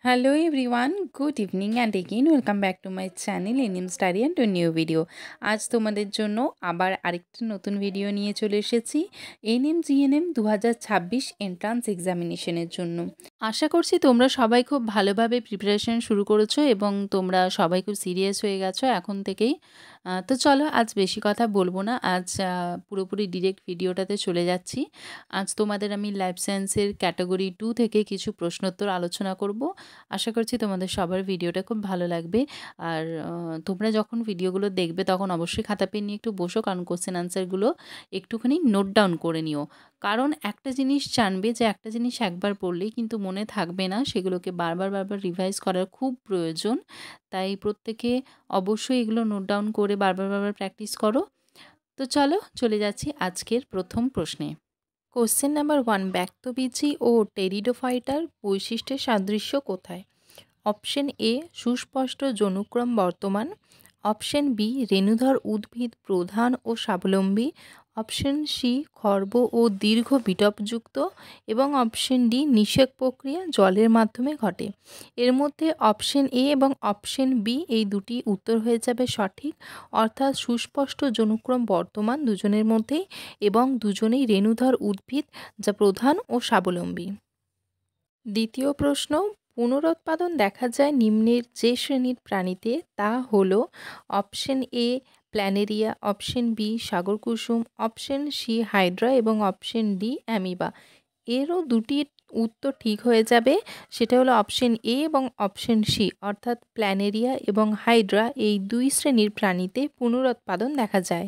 Hello everyone, good evening and again welcome back to my channel NM Study and to new video. আজ তোমাদের জন্য আবার আরেকটা নতুন ভিডিও নিয়ে চলে এসেছি এনএম জিএনএম 2026 এন্ট্রান্স এক্সামিনেশনের জন্য। আশা করছি তোমরা সবাই খুব ভালোভাবে প্রিপারেশন শুরু করেছো এবং তোমরা সবাই খুব সিরিয়াস হয়ে গেছো এখন থেকেই। তো চলো আজ বেশি কথা বলবো না, আজ পুরোপুরি ডিরেক্ট ভিডিওটাতে চলে যাচ্ছি। আজ তোমাদের আমি লাইফ সায়েন্সের ক্যাটাগরি 2 থেকে কিছু প্রশ্নোত্তর আলোচনা করব। আশা করছি তোমাদের সবার ভিডিওটা খুব ভালো লাগবে। আর তোমরা যখন ভিডিওগুলো দেখবে তখন অবশ্যই খাতা পেন নিয়ে একটু বসো, কারণ কোশ্চেন আনসারগুলো একটুখানি নোট ডাউন করে নিও। কারণ একটা জিনিস জানবে যে একটা জিনিস একবার পড়লেই কিন্তু মনে থাকবে না, সেগুলোকে বারবার রিভাইজ করার খুব প্রয়োজন। তাই প্রত্যেকে অবশ্যই এগুলো নোট ডাউন করে বারবার প্র্যাকটিস করো। তো চলো চলে যাচ্ছি আজকের প্রথম প্রশ্নে। কোশ্চেন নাম্বার 1, ব্যক্তবীজী ও টেরিডোফাইটার বৈশিষ্ট্যের সাদৃশ্য কোথায়? অপশন এ সুস্পষ্ট জনুক্রম বর্তমান, অপশন বি রেণুধর উদ্ভিদ প্রধান ও স্বাবলম্বী, অপশন সি খর্ব ও দীর্ঘ বিটপযুক্ত এবং অপশন ডি নিষেক প্রক্রিয়া জলের মাধ্যমে ঘটে। এর মধ্যে অপশন এ এবং অপশন বি এই দুটি উত্তর হয়ে যাবে সঠিক, অর্থাৎ সুস্পষ্ট জনুক্রম বর্তমান দুজনের মধ্যেই এবং দুজনেই রেণুধর উদ্ভিদ যা প্রধান ও স্বাবলম্বী। দ্বিতীয় প্রশ্ন, পুনরুৎপাদন দেখা যায় নিম্নের যে শ্রেণীর প্রাণীতে তা হলো option A planaria, option B সাগরকুসুম, অপশন সি হাইড্রা এবং অপশন ডি অ্যামিবা। এরও দুটি উত্তর ঠিক হয়ে যাবে, সেটা হলো অপশন এ এবং অপশন সি, অর্থাৎ প্ল্যানেরিয়া এবং হাইড্রা এই দুই শ্রেণীর প্রাণীতে পুনরুৎপাদন দেখা যায়।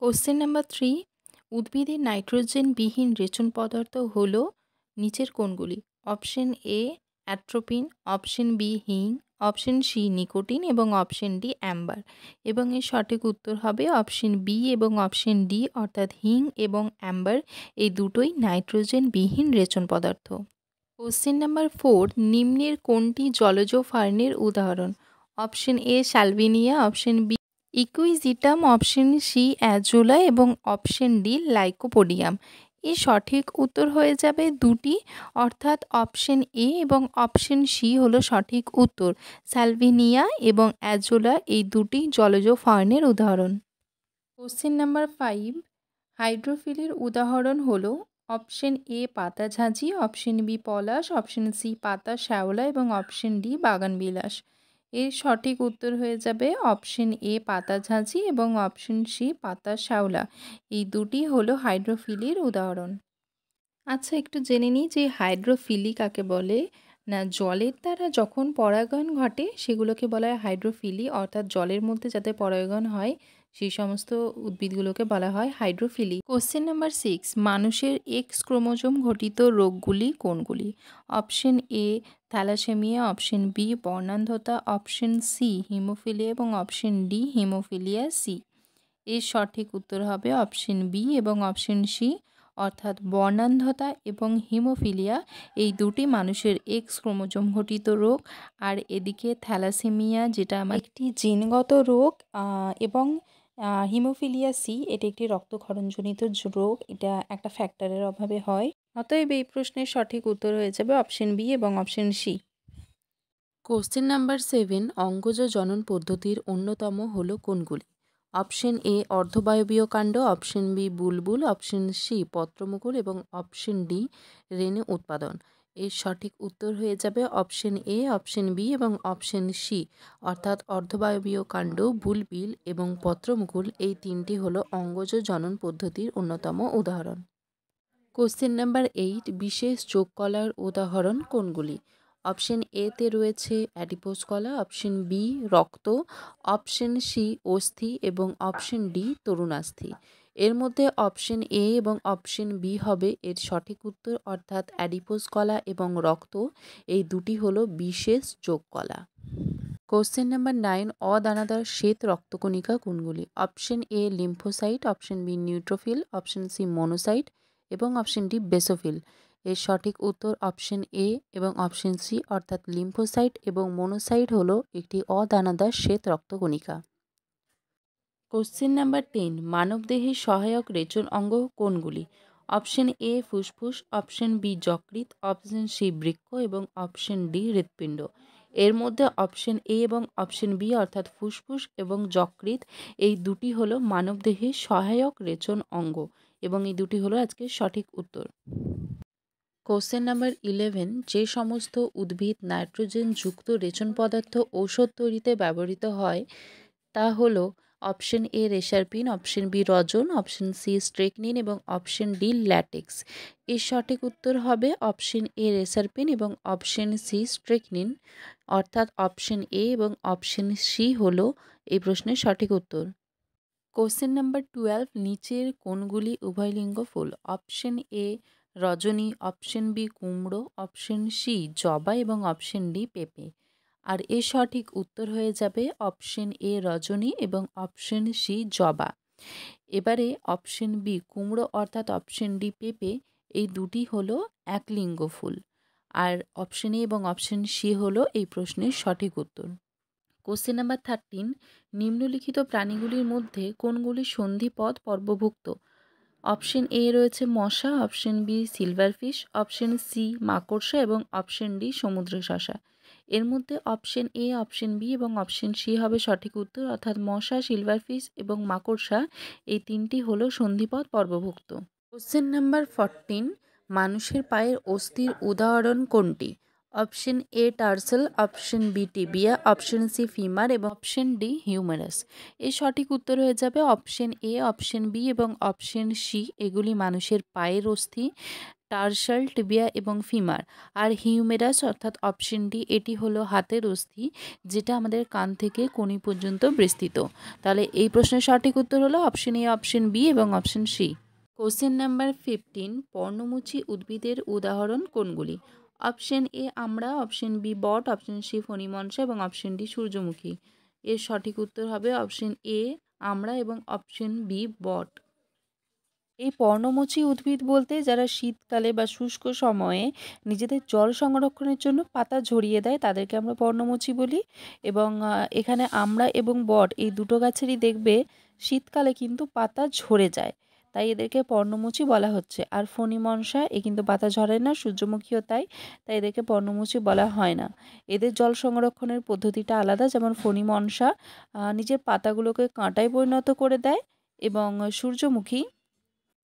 কোশ্চেন নাম্বার 3, উদ্ভিদের নাইট্রোজেনবিহীন রেচন পদার্থ হলো নিচের কোনগুলি? Option A atropine, option B হিং, অপশন সি নিকোটিন এবং অপশন ডি অ্যাম্বার। এবং এর সঠিক উত্তর হবে অপশন বি এবং অপশন ডি, অর্থাৎ হিং এবং অ্যাম্বার এই দুটোই নাইট্রোজেনবিহীন রেচন পদার্থ। কোশ্চেন নাম্বার 4, নিম্নের কোনটি জলজ ফার্নের উদাহরণ? Option A salvinia, option B equisetum, option C azolla এবং অপশন ডি লাইকোপোডিয়াম। এর সঠিক উত্তর হয়ে যাবে দুটি, অর্থাৎ অপশন এ এবং অপশন সি হলো সঠিক উত্তর। সালভিনিয়া এবং অ্যাজোলা এই দুটি জলজ ফার্নের উদাহরণ। কোশ্চেন নাম্বার 5, হাইড্রোফিলের উদাহরণ হলো অপশন এ পাতাঝাঁঝি, অপশন বি পলাশ, অপশন সি পাতা শ্যাওলা এবং অপশন ডি বাগানবিলাস। এর সঠিক উত্তর হয়ে যাবে অপশন এ পাতাঝাঁঝি এবং অপশন সি পাতা শ্যাওলা। এই দুটি হলো হাইড্রোফিলির উদাহরণ। আচ্ছা, একটু জেনে নিই যে হাইড্রোফিলি কাকে বলে। না, জলের দ্বারা যখন পরাগায়ন ঘটে সেগুলোকে বলা হয় হাইড্রোফিলি, অর্থাৎ জলের মধ্যে যাতে পরাগায়ন হয় সেই সমস্ত উদ্ভিদগুলোকে বলা হয় হাইড্রোফিলি। কোশ্চেন নাম্বার 6, মানুষের এক্স ক্রোমোজোম ঘটিত রোগগুলি কোনগুলি? Option A thalassemia, option B বর্ণান্ধতা, অপশন সি হিমোফিলিয়া এবং অপশন ডি হিমোফিলিয়া সি। এর সঠিক উত্তর হবে অপশন বি এবং অপশন সি, অর্থাৎ বর্ণান্ধতা এবং হিমোফিলিয়া এই দুটি মানুষের এক্স ক্রোমোজোম ঘটিত রোগ। আর এদিকে থ্যালাসেমিয়া যেটা একটি জিনগত রোগ, এবং হিমোফিলিয়া সি এটি একটি রক্তক্ষরণজনিত রোগ, এটা একটা ফ্যাক্টরের অভাবে হয়। অতএব এই প্রশ্নের সঠিক উত্তর হয়ে যাবে অপশন বি এবং অপশন সি। কোশ্চেন নাম্বার 7, অঙ্গজ জনন পদ্ধতির অন্যতম হলো কোনগুলি? অপশন এ অর্ধবায়বীয় কাণ্ড, অপশন বি বুলবুল, অপশন সি পত্রমুকুল এবং অপশন ডি রেণু উৎপাদন। এর সঠিক উত্তর হয়ে যাবে অপশন এ, অপশন বি এবং অপশন সি, অর্থাৎ অর্ধবায়বীয় কাণ্ড, বুলবিল এবং পত্রমুকুল এই তিনটি হলো অঙ্গজ জনন পদ্ধতির অন্যতম উদাহরণ। কোশ্চেন নাম্বার 8, বিশেষ যোগ কলার উদাহরণ কোনগুলি? অপশন এতে রয়েছে অ্যাডিপোজ কলা, অপশন বি রক্ত, অপশন সি অস্থি এবং অপশন ডি তরুণাস্থি। এর মধ্যে অপশন এ এবং অপশন বি হবে এর সঠিক উত্তর, অর্থাৎ অ্যাডিপোজ কলা এবং রক্ত এই দুটি হলো বিশেষ যোগ কলা। কোশ্চেন নাম্বার 9, অদানাদার শ্বেত রক্তকণিকা কোনগুলি? Option A lymphocyte, option B neutrophil, option C monocyte এবং অপশন ডি বেসোফিল। এর সঠিক উত্তর অপশন এ এবং অপশন সি, অর্থাৎ লিম্ফোসাইট এবং মনোসাইট হলো একটি অদানাদার শ্বেত রক্তকণিকা। কোশ্চেন নাম্বার 10, মানবদেহের সহায়ক রেচন অঙ্গ কোনগুলি? অপশন এ ফুসফুস, অপশন বি যকৃৎ, অপশন সি বৃক্ক এবং অপশন ডি হৃৎপিণ্ড। এর মধ্যে অপশন এ এবং অপশন বি অর্থাৎ ফুসফুস এবং যকৃৎ এই দুটি হলো মানবদেহের সহায়ক রেচন অঙ্গ এবং এই দুটি হলো আজকের সঠিক উত্তর। কোশ্চেন নাম্বার 11, যে সমস্ত উদ্ভিদ নাইট্রোজেন যুক্ত রেচন পদার্থ ঔষধ তৈরিতে ব্যবহৃত হয় তা হলো option A reserpine, option B রজন, অপশন সি স্ট্রেকনিন এবং অপশন ডি ল্যাটেক্স। এর সঠিক উত্তর হবে অপশন এ রেসারপিন এবং অপশন সি স্ট্রেকনিন, অর্থাৎ অপশন এ এবং অপশন সি হলো এই প্রশ্নের সঠিক উত্তর। কোশ্চেন নাম্বার 12, নিচের কোনগুলি উভয়লিঙ্গ ফুল? অপশন এ রজনী, অপশন বি কুমড়ো, অপশন সি জবা এবং অপশন ডি পেঁপে। আর এর সঠিক উত্তর হয়ে যাবে অপশন এ রজনী এবং অপশন সি জবা। এবারে অপশন বি কুমড়ো অর্থাৎ অপশন ডি পেঁপে এই দুটি হলো একলিঙ্গ ফুল। আর অপশন এ এবং অপশন সি হলো এই প্রশ্নের সঠিক উত্তর। কোশ্চেন নাম্বার 13, নিম্নলিখিত প্রাণীগুলির মধ্যে কোনগুলি সন্ধিপদ পর্বভুক্ত? অপশন এ রয়েছে মশা, option B silverfish, option C মাকড়সা এবং অপশন ডি সমুদ্র শসা। এর মধ্যে অপশন এ, অপশন বি এবং অপশন সি হবে সঠিক উত্তর, অর্থাৎ মশা, সিলভারফিশ এবং মাকড়সা এই তিনটি হলো সন্ধিপদ পর্বভুক্ত। কোশ্চেন নাম্বার 14, মানুষের পায়ের অস্থির উদাহরণ কোনটি? Option A tarsal, option B tibia, option C femur এবং অপশন ডি হিউমেরাস। এর সঠিক উত্তর হয়ে যাবে অপশন এ, অপশন বি এবং অপশন সি, এগুলি মানুষের পায়ের অস্থি, টার্সাল, টিবিয়া এবং ফিমার। আর হিউমেরাস অর্থাৎ অপশন ডি, এটি হলো হাতের অস্থি যেটা আমাদের কান থেকে কনুই পর্যন্ত বিস্তৃত। তাহলে এই প্রশ্নের সঠিক উত্তর হলো অপশন এ, অপশন বি এবং অপশন সি। কোশ্চেন নাম্বার 15, পর্ণমোচী উদ্ভিদের উদাহরণ কোনগুলি? অপশন এ আমড়া, option be bought, option C ফণিমনসা এবং অপশন ডি সূর্যমুখী। এর সঠিক উত্তর হবে অপশন এ আমড়া এবং অপশন বি বট। এই পর্ণমোচী উদ্ভিদ বলতে যারা শীতকালে বা শুষ্ক সময়ে নিজেদের জল সংরক্ষণের জন্য পাতা ঝরিয়ে দেয় তাদেরকে আমরা পর্ণমোচী বলি। এবং এখানে আমড়া এবং বট এই দুটো গাছেরই দেখবে শীতকালে কিন্তু পাতা ঝরে যায়, তাই এদেরকে পর্ণমোচী বলা হচ্ছে। আর ফণিমনসা এ কিন্তু পাতা ঝরে না, সূর্যমুখীও তাই, তাই এদেরকে পর্ণমোচী বলা হয় না। এদের জল সংরক্ষণের পদ্ধতিটা আলাদা, যেমন ফণিমনসা নিজের পাতাগুলোকে কাঁটায় পরিণত করে দেয় এবং সূর্যমুখী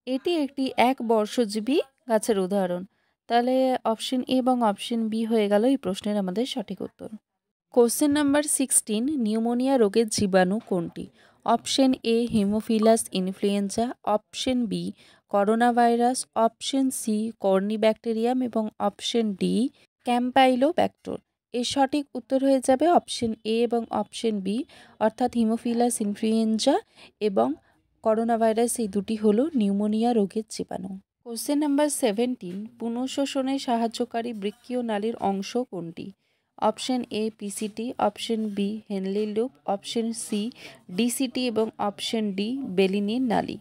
এটি একটি একবর্ষজীবী গাছের উদাহরণ। তাহলে অপশন এ এবং অপশন বি হয়ে গেল এই প্রশ্নের আমাদের সঠিক উত্তর। কোশ্চেন নাম্বার 16, নিউমোনিয়া রোগের জীবাণু কোনটি? Option A haemophilus influenzae, option B corona virus, option C corynebacterium এবং অপশন ডি ক্যাম্পাইলোব্যাক্টর। এর সঠিক উত্তর হয়ে যাবে অপশন এ এবং অপশন বি, অর্থাৎ হিমোফিলাস ইনফ্লুয়েঞ্জা এবং করোনা ভাইরাস এই দুটি হলো নিউমোনিয়া রোগের জীবাণু। কোশ্চেন নাম্বার 17, পুনঃশোষণে সাহায্যকারী বৃক্কীয় নালীর অংশ কোনটি? Option A PCT, option B Henle loop, option C DCT এবং অপশন ডি বেলিনি নালী।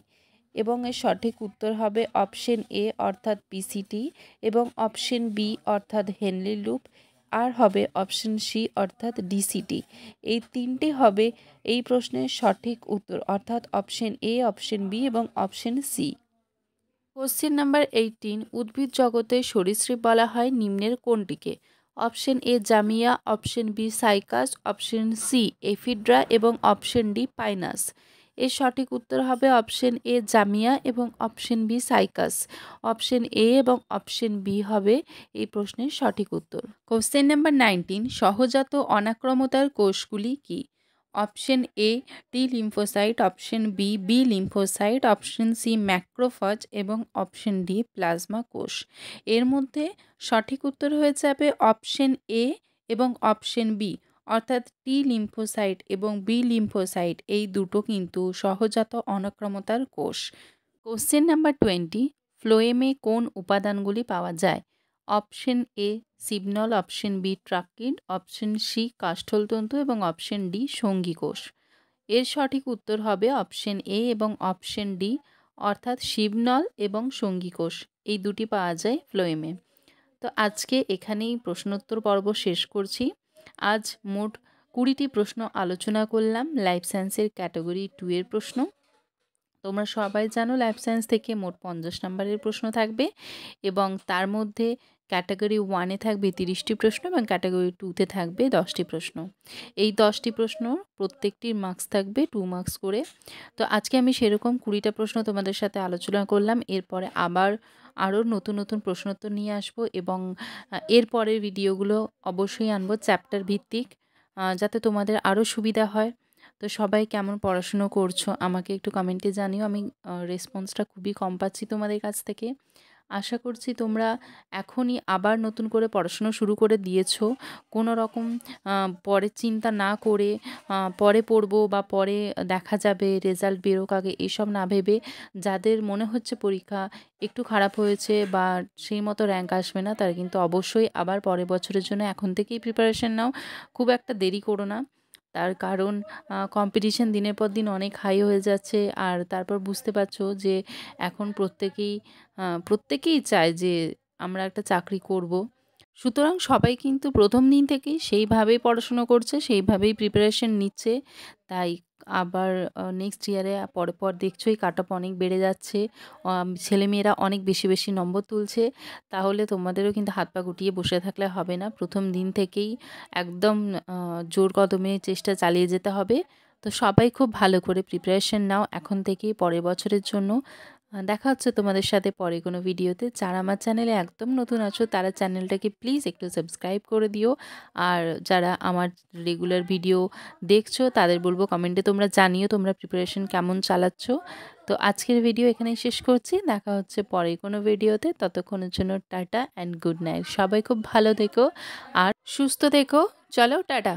এবং এর সঠিক উত্তর হবে অপশন এ অর্থাৎ পিসিটি এবং অপশন বি অর্থাৎ হেনলি লুপ আর হবে অপশন সি অর্থাৎ ডিসিটি। এই তিনটি হবে এই প্রশ্নের সঠিক উত্তর, অর্থাৎ অপশন এ, অপশন বি এবং অপশন সি। কোশ্চেন নাম্বার 18, উদ্ভিদ জগতে সরীসৃপ বলা হয় নিম্নের কোনটিকে? Option A zamia, option B cycas, option C ephedra এবং অপশন ডি পাইনাস। এর সঠিক উত্তর হবে অপশন এ জামিয়া এবং option B cycas. Option A এবং অপশন বি হবে এই প্রশ্নের সঠিক উত্তর। কোশ্চেন নাম্বার 19, সহজাত অনাক্রমতার কোষগুলি কি? Option A T lymphocyte, option B B lymphocyte, option C macrophage এবং অপশন ডি প্লাজমা কোষ। এর মধ্যে সঠিক উত্তর হয়ে যাবে অপশন এ এবং অপশন বি, অর্থাৎ টি লিম্ফোসাইট এবং বি লিম্ফোসাইট এই দুটো কিন্তু সহজাত অনাক্রমতার কোষ। কোশ্চেন নাম্বার 20, ফ্লোয়েমে কোন উপাদানগুলি পাওয়া যায়? অপশন এ সিবনল, option B tracheid, option C কাষ্ঠলতন্তু এবং অপশন ডি সঙ্গী কোষ। এর সঠিক উত্তর হবে অপশন এ এবং অপশন ডি, অর্থাৎ শিবনল এবং সঙ্গী কোষ এই দুটি পাওয়া যায় ফ্লোয়েমে। তো আজকে এখানেই প্রশ্নোত্তর পর্ব শেষ করছি। আজ মোট 20টি প্রশ্ন আলোচনা করলাম, লাইফ সায়েন্সের ক্যাটাগরি 2 এর প্রশ্ন। তোমরা সবাই জানো লাইফ সায়েন্স থেকে মোট 50 নম্বরের প্রশ্ন থাকবে এবং তার মধ্যে ক্যাটাগরি 1-এ থাকবে 30টি প্রশ্ন এবং ক্যাটাগরি 2-তে থাকবে 10টি প্রশ্ন। এই 10টি প্রশ্ন প্রত্যেকটির মার্কস থাকবে 2 মার্কস করে। তো আজকে আমি সেরকম 20টা প্রশ্ন তোমাদের সাথে আলোচনা করলাম। এরপরে আবার আরও নতুন নতুন প্রশ্নোত্তর নিয়ে আসবো এবং এরপরের ভিডিওগুলো অবশ্যই আনবো চ্যাপ্টার ভিত্তিক, যাতে তোমাদের আরও সুবিধা হয়। তো সবাই কেমন পড়াশুনো করছো আমাকে একটু কমেন্টে জানিও। আমি রেসপন্সটা খুবই কম পাচ্ছি তোমাদের কাছ থেকে। আশা করছি তোমরা এখনই আবার নতুন করে পড়াশুনো শুরু করে দিয়েছো। কোনো রকম পরে চিন্তা না করে পরে পড়বো বা পরে দেখা যাবে রেজাল্ট বেরোক আগে এসব না ভেবে, যাদের মনে হচ্ছে পরীক্ষা একটু খারাপ হয়েছে বা সেই মতো র্যাঙ্ক আসবে না, তারা কিন্তু অবশ্যই আবার পরের বছরের জন্য এখন থেকেই প্রিপারেশন নাও। খুব একটা দেরি করো না, তার কারণ কম্পিটিশন দিনের পর দিন অনেক হাই হয়ে যাচ্ছে। আর তারপর বুঝতে পারছো যে এখন প্রত্যেকেই চায় যে আমরা একটা চাকরি করব। সুতরাং সবাই কিন্তু প্রথম দিন থেকেই সেইভাবেই পড়াশুনো করছে, সেইভাবেই প্রিপারেশন নিচ্ছে। তাই আবার নেক্সট ইয়ারে পর দেখছোই কাট অফ অনেক বেড়ে যাচ্ছে, ছেলেমেয়েরা অনেক বেশি বেশি নম্বর তুলছে। তাহলে তোমাদেরও কিন্তু হাত পা গুটিয়ে বসে থাকলে হবে না, প্রথম দিন থেকেই একদম জোর কদমে চেষ্টা চালিয়ে যেতে হবে। তো সবাই খুব ভালো করে প্রিপারেশন নাও এখন থেকেই পরের বছরের জন্য। দেখা হচ্ছে তোমাদের সাথে পরে কোনো ভিডিওতে। যারা আমার চ্যানেলে একদম নতুন আছো তারা চ্যানেলটাকে প্লিজ একটু সাবস্ক্রাইব করে দিও। আর যারা আমার রেগুলার ভিডিও দেখছো তাদের বলবো কমেন্টে তোমরা জানিও তোমরা প্রিপারেশন কেমন চালাচ্ছ। তো আজকের ভিডিও এখানেই শেষ করছি, দেখা হচ্ছে পরে কোনো ভিডিওতে। ততক্ষণের জন্য টাটা অ্যান্ড গুড নাইট। সবাই খুব ভালো থেকো আর সুস্থ থেকো। চলো টাটা।